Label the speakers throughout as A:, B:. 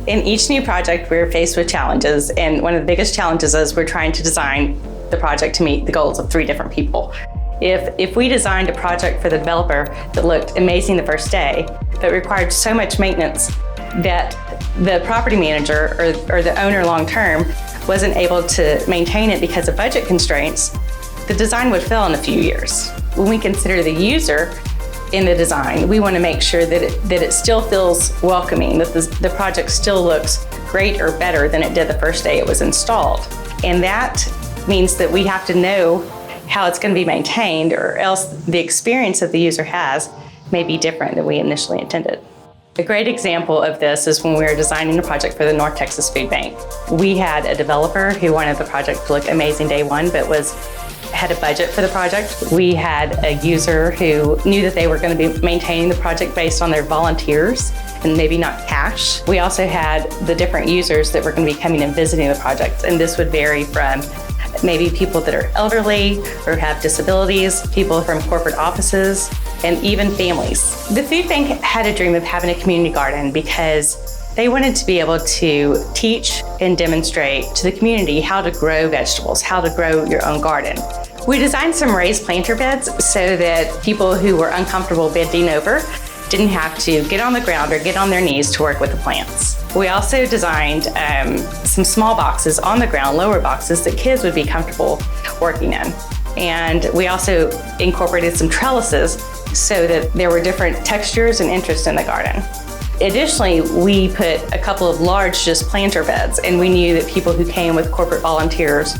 A: In each new project, we're faced with challenges, and one of the biggest challenges is we're trying to design the project to meet the goals of 3 different people. If we designed a project for the developer that looked amazing the first day, but required so much maintenance that the property manager or the owner long-term wasn't able to maintain it because of budget constraints, the design would fail in a few years. When we consider the user in the design, we want to make sure that it still feels welcoming, that the project still looks great or better than it did the first day it was installed. And that means that we have to know how it's going to be maintained, or else the experience that the user has may be different than we initially intended. A great example of this is when we were designing a project for the North Texas Food Bank. We had a developer who wanted the project to look amazing day one, but had a budget for the project. We had a user who knew that they were going to be maintaining the project based on their volunteers and maybe not cash. We also had the different users that were going to be coming and visiting the project, and this would vary from maybe people that are elderly or have disabilities, people from corporate offices, and even families. The food bank had a dream of having a community garden because they wanted to be able to teach and demonstrate to the community how to grow vegetables, how to grow your own garden. We designed some raised planter beds so that people who were uncomfortable bending over didn't have to get on the ground or get on their knees to work with the plants. We also designed some small boxes on the ground, lower boxes that kids would be comfortable working in. And we also incorporated some trellises so that there were different textures and interests in the garden. Additionally, we put a couple of large just planter beds, and we knew that people who came with corporate volunteers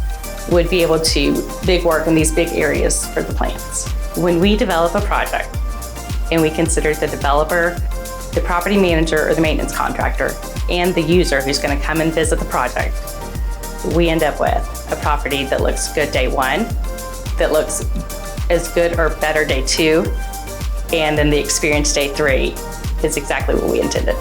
A: would be able to work in these big areas for the plants. When we develop a project and we consider the developer, the property manager or the maintenance contractor, and the user who's going to come and visit the project, we end up with a property that looks good day one, that looks as good or better day two, and then the experience day 3 is exactly what we intended.